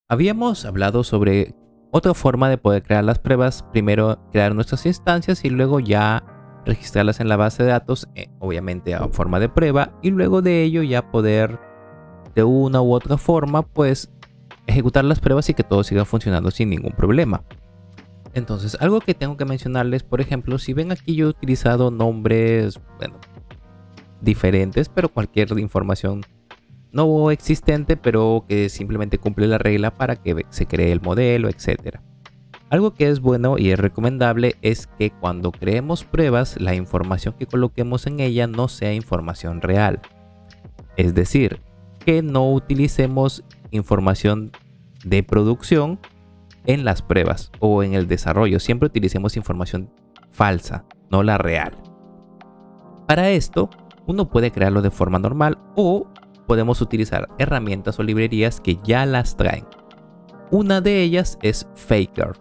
Habíamos hablado sobre otra forma de poder crear las pruebas. Primero crear nuestras instancias y luego ya registrarlas en la base de datos, obviamente a forma de prueba, y luego de ello ya poder de una u otra forma pues ejecutar las pruebas y que todo siga funcionando sin ningún problema. Entonces, algo que tengo que mencionarles, por ejemplo, si ven aquí yo he utilizado nombres, bueno, diferentes, pero cualquier información no existente, pero que simplemente cumple la regla para que se cree el modelo, etcétera. Algo que es bueno y es recomendable es que cuando creemos pruebas, la información que coloquemos en ella no sea información real. Es decir, que no utilicemos información de producción en las pruebas o en el desarrollo. Siempre utilicemos información falsa, no la real. Para esto, uno puede crearlo de forma normal o podemos utilizar herramientas o librerías que ya las traen. Una de ellas es Faker,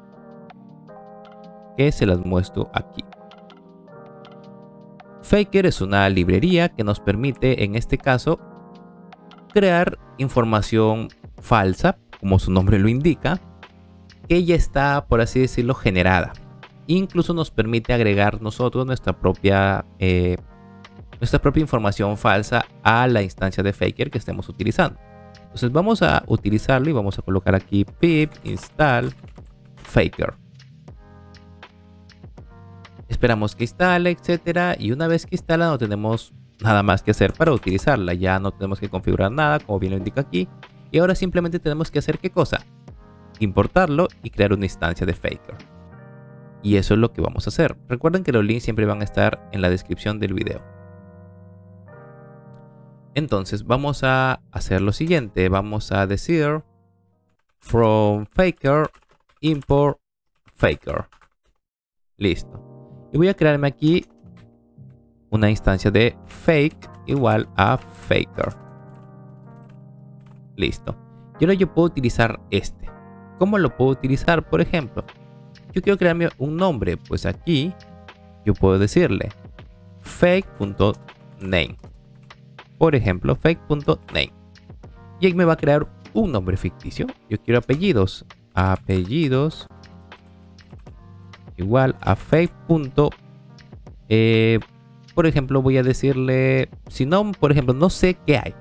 que se las muestro aquí. Faker es una librería que nos permite, en este caso, crear información falsa, como su nombre lo indica, que ya está, por así decirlo, generada. Incluso nos permite agregar nosotros nuestra propia información falsa a la instancia de Faker que estemos utilizando. Entonces vamos a utilizarlo y vamos a colocar aquí pip install Faker. Esperamos que instale, etcétera, y una vez que instala no tenemos nada más que hacer para utilizarla. Ya no tenemos que configurar nada, como bien lo indica aquí. Y ahora simplemente tenemos que hacer ¿qué cosa? Importarlo y crear una instancia de Faker. Y eso es lo que vamos a hacer. Recuerden que los links siempre van a estar en la descripción del video. Entonces vamos a hacer lo siguiente. Vamos a decir from Faker import Faker. Listo. Y voy a crearme aquí una instancia de fake igual a Faker. Listo. Y ahora yo puedo utilizar este. ¿Cómo lo puedo utilizar? Por ejemplo, yo quiero crearme un nombre. Pues aquí yo puedo decirle fake.name. Por ejemplo, fake.name. Y ahí me va a crear un nombre ficticio. Yo quiero apellidos. Apellidos igual a fake. Por ejemplo, voy a decirle, si no, por ejemplo, no sé qué hay.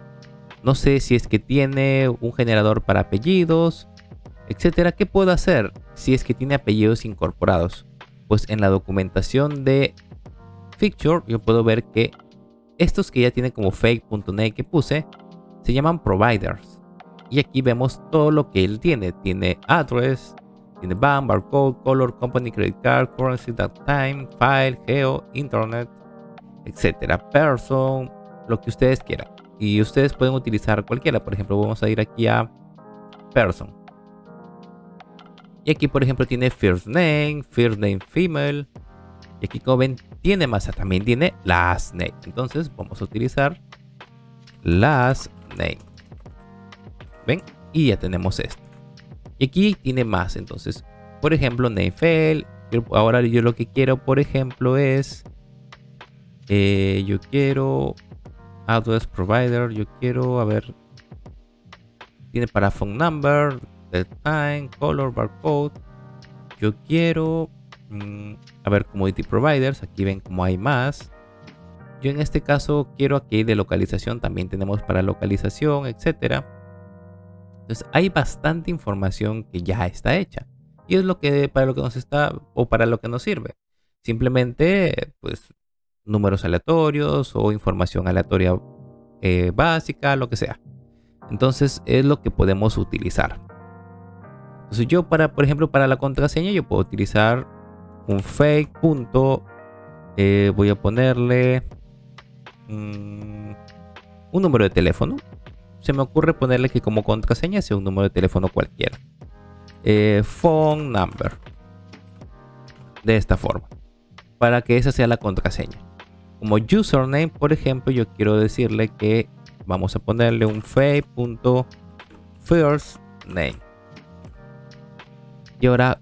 No sé si es que tiene un generador para apellidos, etcétera. ¿Qué puedo hacer si es que tiene apellidos incorporados? Pues en la documentación de Fixture yo puedo ver que estos que ya tiene como fake.name que puse se llaman providers. Y aquí vemos todo lo que él tiene. Tiene address, tiene BAM, barcode, color, company, credit card, currency, time, file, geo, internet, etcétera. Person, lo que ustedes quieran. Y ustedes pueden utilizar cualquiera. Por ejemplo, vamos a ir aquí a person. Y aquí, por ejemplo, tiene first name female. Y aquí, como ven, tiene más. También tiene last name. Entonces, vamos a utilizar last name. ¿Ven? Y ya tenemos esto. Y aquí tiene más. Entonces, por ejemplo, name fail. Ahora yo lo que quiero, por ejemplo, es... yo quiero... address provider. Yo quiero, a ver... Tiene para phone number, time, color, barcode. Yo quiero... a ver, commodity providers. Aquí ven como hay más. Yo en este caso quiero aquí de localización. También tenemos para localización, etcétera. Entonces hay bastante información que ya está hecha. Y es lo que para lo que nos está o para lo que nos sirve. Simplemente pues números aleatorios o información aleatoria básica, lo que sea. Entonces es lo que podemos utilizar. Entonces yo por ejemplo para la contraseña yo puedo utilizar un fake punto. Voy a ponerle un número de teléfono. Se me ocurre ponerle que como contraseña sea un número de teléfono cualquiera. Phone number. De esta forma. Para que esa sea la contraseña. Como username, por ejemplo, yo quiero decirle que vamos a ponerle un fake.firstname. Y ahora,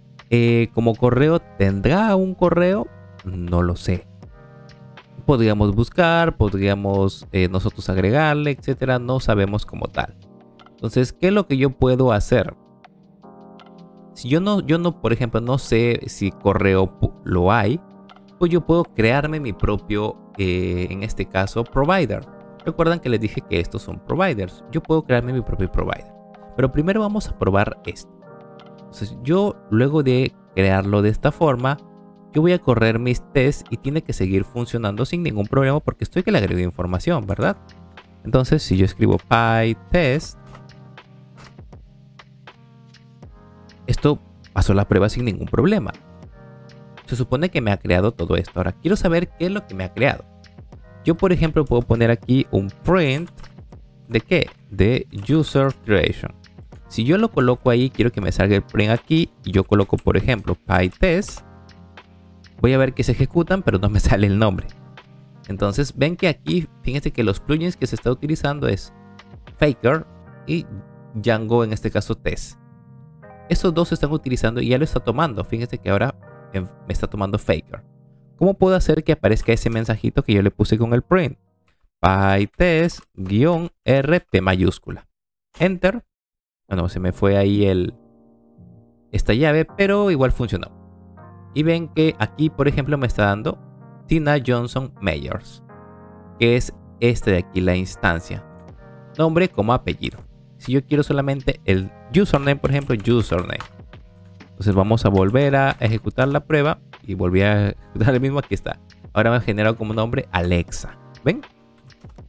como correo, ¿tendrá un correo? No lo sé. podríamos buscar, podríamos nosotros agregarle, etcétera. No sabemos como tal. Entonces, ¿qué es lo que yo puedo hacer? Si yo no, por ejemplo, no sé si correo lo hay, pues yo puedo crearme mi propio, en este caso, provider. Recuerdan que les dije que estos son providers. Yo puedo crearme mi propio provider. Pero primero vamos a probar esto. Entonces, yo luego de crearlo de esta forma, yo voy a correr mis tests y tiene que seguir funcionando sin ningún problema porque estoy que le agrego información, ¿verdad? Entonces, si yo escribo pytest, esto pasó la prueba sin ningún problema. Se supone que me ha creado todo esto. Ahora, quiero saber qué es lo que me ha creado. Yo, por ejemplo, puedo poner aquí un print ¿de qué? De user creation. Si yo lo coloco ahí, quiero que me salga el print aquí y yo coloco, por ejemplo, pytest. Voy a ver que se ejecutan, pero no me sale el nombre. Entonces, ven que aquí, fíjense que los plugins que se está utilizando es Faker y Django, en este caso Test. Estos dos se están utilizando y ya lo está tomando. Fíjense que ahora me está tomando Faker. ¿Cómo puedo hacer que aparezca ese mensajito que yo le puse con el print? pytest-rp mayúscula. Enter. Bueno, se me fue ahí esta llave, pero igual funcionó. Y ven que aquí, por ejemplo, me está dando Tina Johnson Meyers, que es este de aquí, la instancia. Nombre como apellido. Si yo quiero solamente el username, por ejemplo, username. Entonces vamos a volver a ejecutar la prueba y volví a ejecutar el mismo. Aquí está. Ahora me ha generado como nombre Alexa. ¿Ven?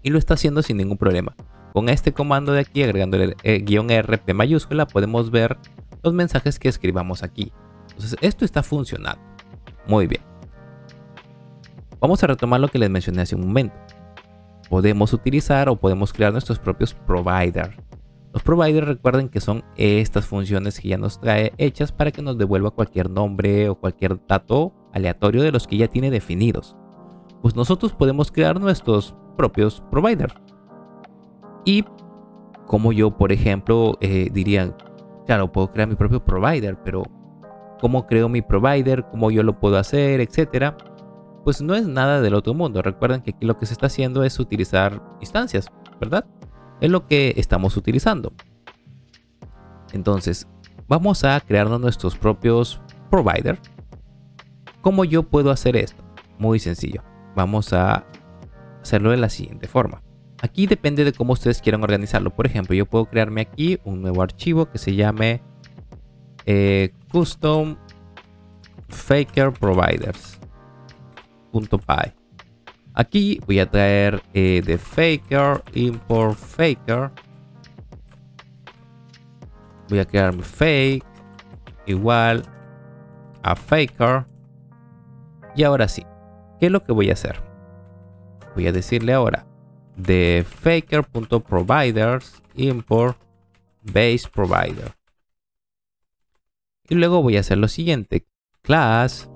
Y lo está haciendo sin ningún problema. Con este comando de aquí, agregándole -rp mayúscula, podemos ver los mensajes que escribamos aquí. Entonces esto está funcionando. Muy bien. Vamos a retomar lo que les mencioné hace un momento. Podemos utilizar o podemos crear nuestros propios providers. Los providers, recuerden que son estas funciones que ya nos trae hechas para que nos devuelva cualquier nombre o cualquier dato aleatorio de los que ya tiene definidos. Pues nosotros podemos crear nuestros propios providers. Y como yo, por ejemplo, diría, claro, puedo crear mi propio provider, pero ¿cómo creo mi provider? ¿Cómo yo lo puedo hacer? Etcétera. Pues no es nada del otro mundo. Recuerden que aquí lo que se está haciendo es utilizar instancias, ¿verdad? Es lo que estamos utilizando. Entonces, vamos a crearnos nuestros propios providers. ¿Cómo yo puedo hacer esto? Muy sencillo. Vamos a hacerlo de la siguiente forma. Aquí depende de cómo ustedes quieran organizarlo. Por ejemplo, yo puedo crearme aquí un nuevo archivo que se llame custom faker providers.py. Aquí voy a traer de faker, import faker. Voy a crear fake igual a faker. Y ahora sí, ¿qué es lo que voy a hacer? Voy a decirle ahora de faker.providers import base provider. Y luego voy a hacer lo siguiente. Class,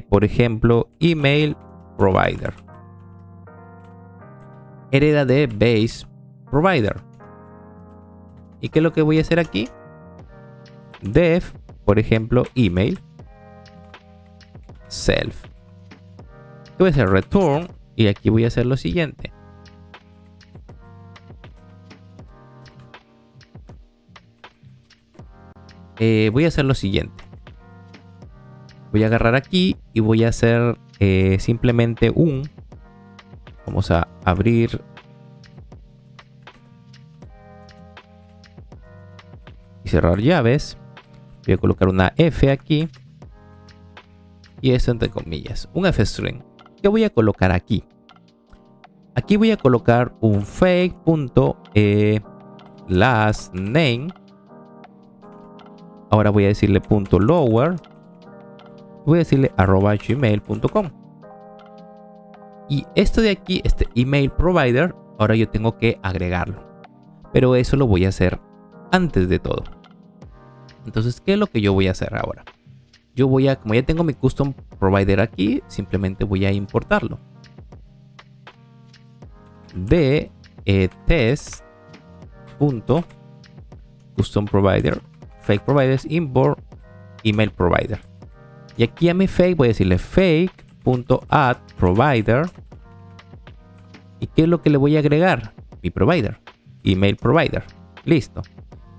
por ejemplo, email provider. Hereda de base provider. ¿Y qué es lo que voy a hacer aquí? Def, por ejemplo, email self. Voy a hacer return y aquí voy a hacer lo siguiente. Voy a hacer lo siguiente. Voy a agarrar aquí y voy a hacer simplemente vamos a abrir y cerrar llaves. Voy a colocar una F aquí y esto entre comillas, un F string. ¿Qué voy a colocar aquí? Aquí voy a colocar un fake.last name. Ahora voy a decirle .lower. Voy a decirle @gmail.com. Y esto de aquí, este email provider, ahora yo tengo que agregarlo. Pero eso lo voy a hacer antes de todo. Entonces, ¿qué es lo que yo voy a hacer ahora? Yo voy a, como ya tengo mi custom provider aquí, simplemente voy a importarlo. De test.custom provider fake providers import email provider. Y aquí a mi fake voy a decirle fake fake.add provider. ¿Y qué es lo que le voy a agregar? Mi provider, email provider. Listo.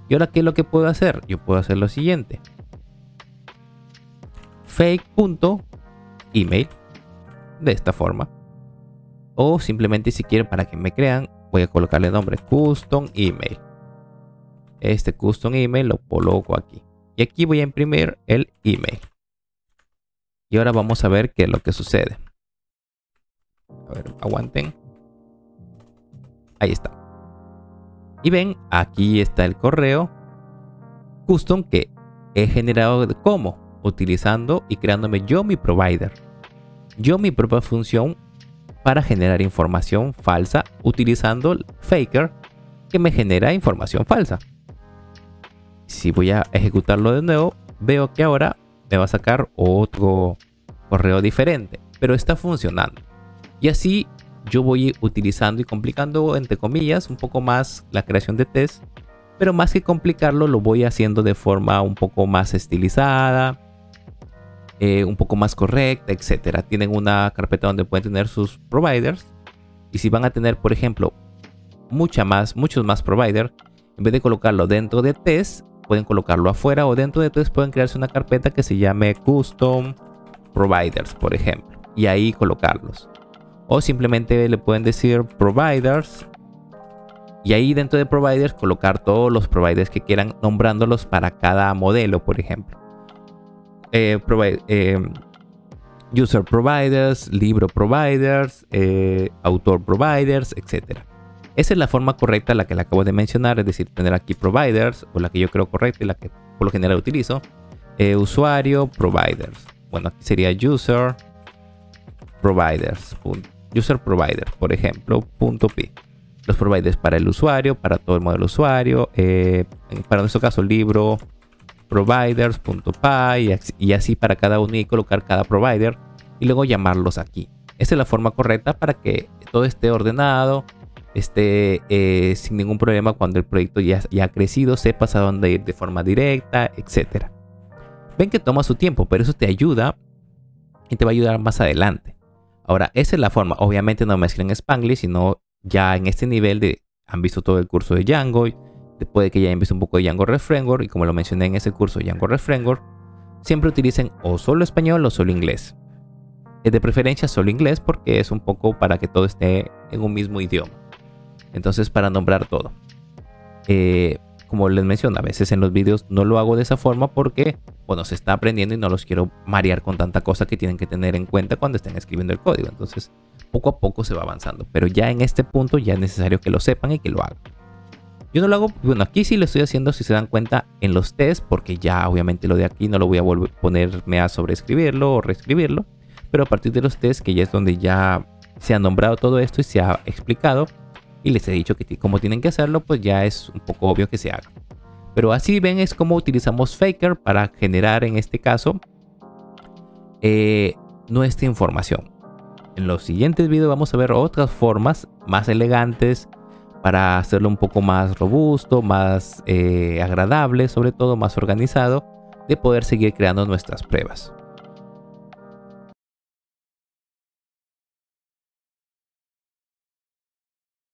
¿Y ahora qué es lo que puedo hacer? Yo puedo hacer lo siguiente. Fake.email. De esta forma. O simplemente, si quieren, para que me crean, voy a colocarle nombre custom email. Este custom email lo coloco aquí. Y aquí voy a imprimir el email. Y ahora vamos a ver qué es lo que sucede. A ver, aguanten. Ahí está. Y ven, aquí está el correo custom que he generado. ¿Cómo? Utilizando y creándome yo mi provider. Yo mi propia función para generar información falsa utilizando el faker que me genera información falsa. Si voy a ejecutarlo de nuevo, veo que ahora me va a sacar otro correo diferente, pero está funcionando. Y así yo voy utilizando y complicando, entre comillas, un poco más la creación de test, pero más que complicarlo, lo voy haciendo de forma un poco más estilizada, un poco más correcta, etcétera. Tienen una carpeta donde pueden tener sus providers, y si van a tener, por ejemplo, muchos más providers, en vez de colocarlo dentro de test, pueden colocarlo afuera, o dentro de test pueden crearse una carpeta que se llame custom providers, por ejemplo, y ahí colocarlos. O simplemente le pueden decir providers, y ahí dentro de providers colocar todos los providers que quieran, nombrándolos para cada modelo, por ejemplo. User providers, libro providers, autor providers, etc. Esa es la forma correcta, la que le acabo de mencionar, es decir, tener aquí providers, o la que yo creo correcta y la que por lo general utilizo. Usuario providers. Bueno, aquí sería user providers. User provider, por ejemplo, .p. Los providers para el usuario, para todo el modelo usuario. Para nuestro caso, libro providers.py, y así para cada uno, y colocar cada provider y luego llamarlos aquí. Esa es la forma correcta para que todo esté ordenado, esté sin ningún problema cuando el proyecto ya ha crecido, sepas a dónde ir de forma directa, etcétera. Ven que toma su tiempo, pero eso te ayuda y te va a ayudar más adelante. Ahora, esa es la forma. Obviamente no mezclen Spanglish, sino ya en este nivel de han visto todo el curso de Django. Puede que ya hayan visto un poco de Django REST Framework, y como lo mencioné en ese curso Django REST Framework, siempre utilicen o solo español o solo inglés. De preferencia solo inglés, porque es un poco para que todo esté en un mismo idioma. Entonces, para nombrar todo. Como les menciono, a veces en los vídeos no lo hago de esa forma porque, bueno, se está aprendiendo y no los quiero marear con tanta cosa que tienen que tener en cuenta cuando estén escribiendo el código. Entonces, poco a poco se va avanzando. Pero ya en este punto ya es necesario que lo sepan y que lo hagan. Yo no lo hago, bueno, aquí sí lo estoy haciendo, si se dan cuenta, en los tests, porque ya obviamente lo de aquí no lo voy a ponerme a sobreescribirlo o reescribirlo, pero a partir de los tests, que ya es donde ya se ha nombrado todo esto y se ha explicado, y les he dicho que cómo tienen que hacerlo, pues ya es un poco obvio que se haga. Pero así ven, es como utilizamos Faker para generar, en este caso, nuestra información. En los siguientes videos vamos a ver otras formas más elegantes, para hacerlo un poco más robusto, más agradable, sobre todo más organizado, de poder seguir creando nuestras pruebas.